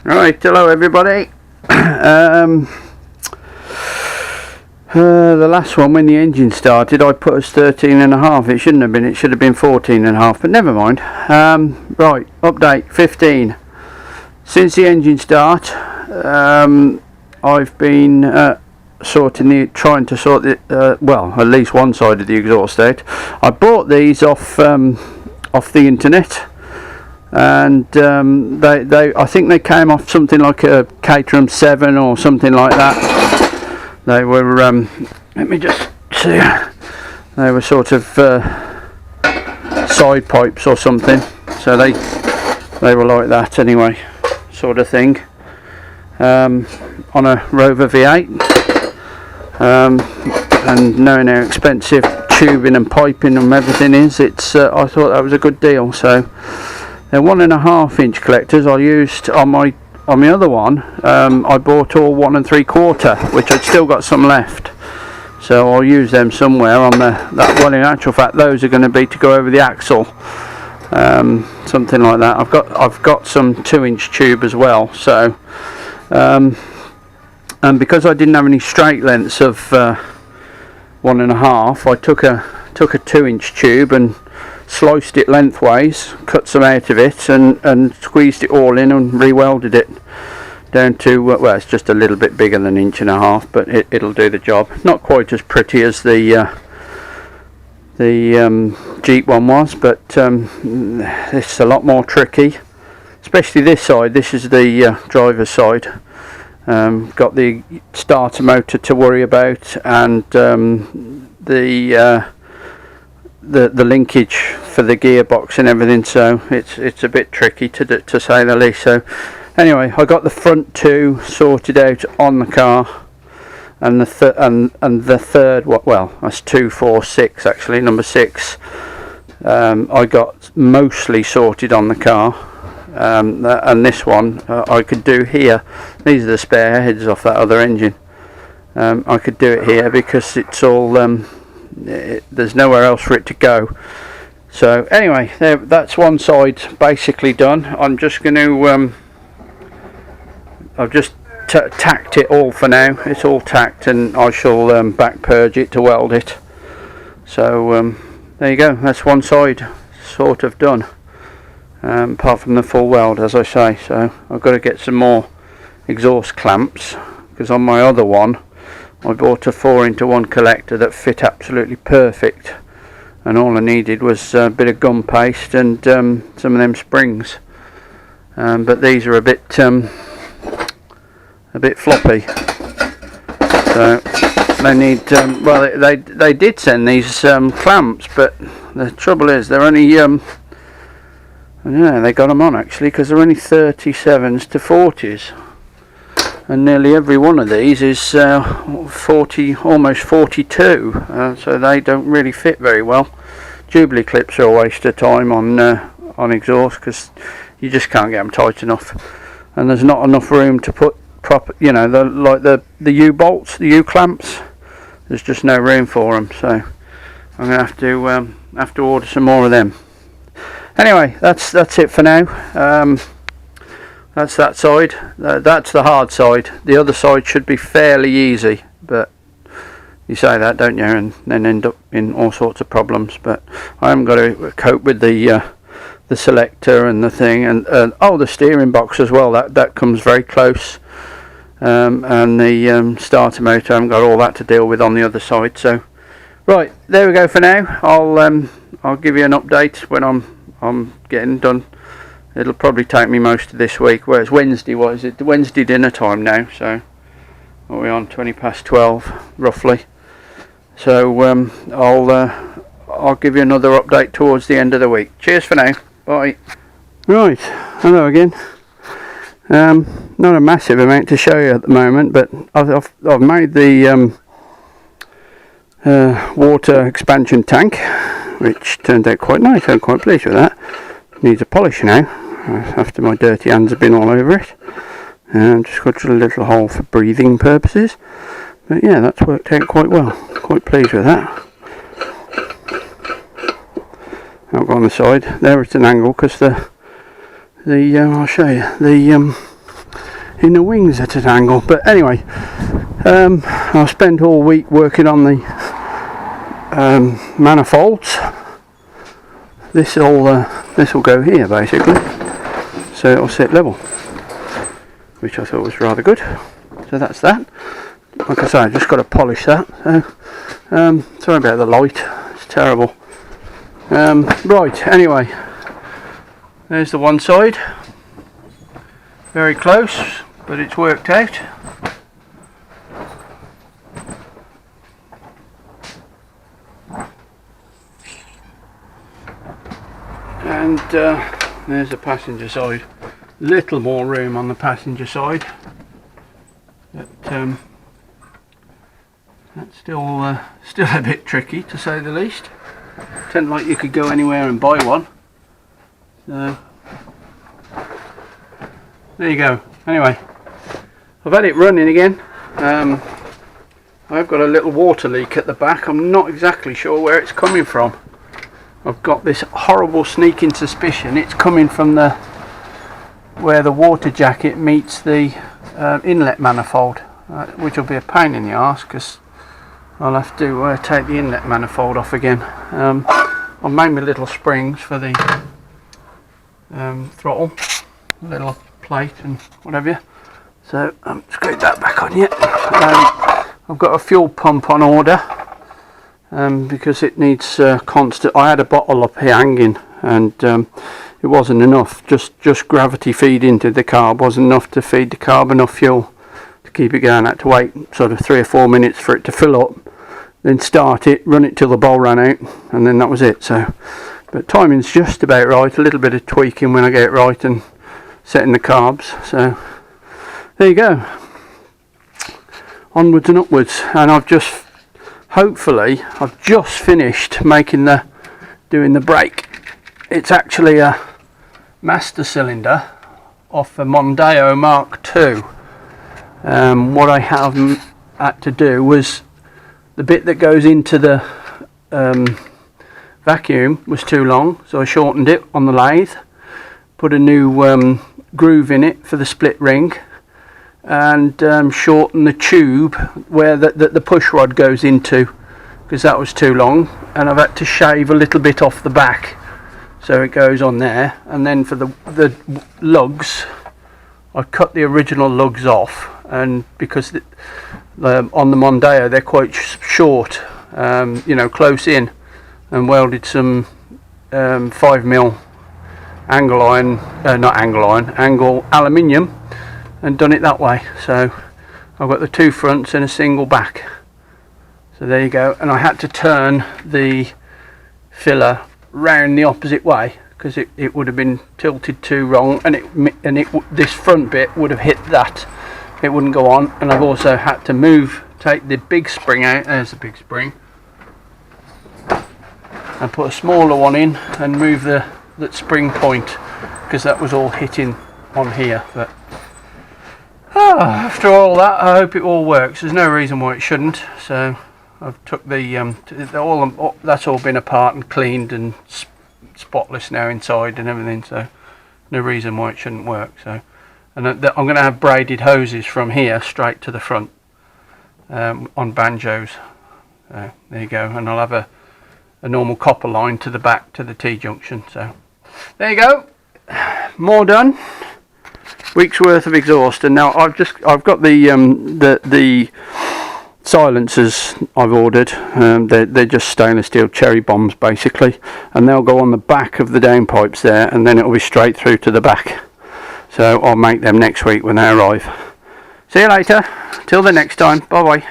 Right, hello everybody. The last one, when the engine started, I put as 13.5. It shouldn't have been, it should have been 14.5, but never mind. Right, update 15. Since the engine start, I've been trying to sort the well, at least one side of the exhaust out. I bought these off the internet, and I think they came off something like a Caterham 7 or something like that. They were let me just see, they were sort of side pipes or something, so they were like that anyway, sort of thing, on a Rover V8, and knowing how expensive tubing and piping and everything is, it's I thought that was a good deal. So they're 1.5 inch collectors. I used on my other one, I bought all 1 3/4, which I'd still got some left, so I'll use them somewhere on that. Well, in actual fact, those are going to be to go over the axle, something like that. I've got some 2 inch tube as well. So and because I didn't have any straight lengths of 1.5, I took a 2 inch tube and sliced it lengthways, cut some out of it, and squeezed it all in and re-welded it down to well, it's just a little bit bigger than 1.5 inch, but it'll do the job. Not quite as pretty as the Jeep one was, but it's a lot more tricky, especially this side. This is the driver's side. Got the starter motor to worry about, and the linkage for the gearbox and everything, so it's a bit tricky to say the least. So anyway, I got the front two sorted out on the car, and the third, well, that's 2, 4, 6 actually, number 6, I got mostly sorted on the car, and this one I could do here. These are the spare heads off that other engine. I could do it here because it's all there's nowhere else for it to go. So anyway, that's one side basically done. I'm just going to I've just tacked it all for now. It's all tacked, and I shall back purge it to weld it. So there you go, that's one side sort of done, apart from the full weld, as I say. So I've got to get some more exhaust clamps, because on my other one I bought a 4-into-1 collector that fit absolutely perfect, and all I needed was a bit of gum paste and some of them springs. But these are a bit floppy, so they need well, they did send these clamps, but the trouble is they're only yeah, they got them on actually, because they're only 37s to 40s. And nearly every one of these is 40, almost 42, so they don't really fit very well. Jubilee clips are a waste of time on exhaust, because you just can't get them tight enough, and there's not enough room to put proper, you know, the U-bolts, the U-clamps. There's just no room for them, so I'm going to have to order some more of them. Anyway, that's it for now. That's that side. That's the hard side. The other side should be fairly easy, but you say that, don't you, and then end up in all sorts of problems. But I haven't got to cope with the selector and the thing, and oh, the steering box as well. That comes very close, and the starter motor. I haven't got all that to deal with on the other side. So right, there we go for now. I'll give you an update when I'm getting done. It'll probably take me most of this week. Well, it's Wednesday. What is it? Wednesday dinner time now. So what are we on? 12 roughly. So I'll give you another update towards the end of the week. Cheers for now. Bye. Right. Hello again. Not a massive amount to show you at the moment, but I've made the water expansion tank, which turned out quite nice. I'm quite pleased with that. Needs a polish now, after my dirty hands have been all over it. Just got a little hole for breathing purposes, but yeah, that's worked out quite well. Quite pleased with that. I'll go on the side there at an angle, because I'll show you, in the wings at an angle. But anyway, I'll spend all week working on the manifolds. This will go here basically, so it'll sit level, which I thought was rather good. So that's that. Like I say, I just got to polish that. So, sorry about the light, it's terrible. Right, anyway, there's the one side. Very close, but it's worked out. And there's the passenger side. Little more room on the passenger side, but that's still a bit tricky, to say the least. Didn't like you could go anywhere and buy one. So there you go. Anyway, I've had it running again. I've got a little water leak at the back. I'm not exactly sure where it's coming from. I've got this horrible sneaking suspicion it's coming from where the water jacket meets the inlet manifold, which will be a pain in the arse because I'll have to take the inlet manifold off again. I've made me little springs for the throttle, little plate and whatever, so screw that back on yet. I've got a fuel pump on order because it needs constant. I had a bottle up here hanging and it wasn't enough. Just gravity feed into the carb wasn't enough to feed the carb enough fuel to keep it going. I had to wait sort of 3 or 4 minutes for it to fill up, then start it, run it till the bowl ran out, and then that was it. So, but timing's just about right. A little bit of tweaking when I get it right and setting the carbs. So there you go. Onwards and upwards. And I've just finished doing the brake. It's actually a master cylinder off a Mondeo Mark II. What I have had to do was the bit that goes into the vacuum was too long, so I shortened it on the lathe, put a new groove in it for the split ring, and shortened the tube where the push rod goes into, because that was too long, and I've had to shave a little bit off the back so it goes on there. And then for the lugs, I cut the original lugs off, and because on the Mondeo they're quite short, close in, and welded some 5mm angle aluminium and done it that way. So I've got the 2 fronts and a single back. So there you go. And I had to turn the filler round the opposite way because it would have been tilted too wrong, and this front bit would have hit that. It wouldn't go on. And I've also had to take the big spring out. There's the big spring, and put a smaller one in and move that spring point, because that was all hitting on here. But after all that, I hope it all works. There's no reason why it shouldn't. So I've took that's all been apart and cleaned and spotless now inside and everything, so no reason why it shouldn't work. So, and I'm going to have braided hoses from here straight to the front on banjos. So there you go. And I'll have a normal copper line to the back to the T-junction. So there you go. More done. Week's worth of exhaust. And now I've got the silencers I've ordered. They're just stainless steel cherry bombs basically, and they'll go on the back of the downpipes there, and then it'll be straight through to the back. So I'll make them next week when they arrive. See you later. Till the next time. Bye bye.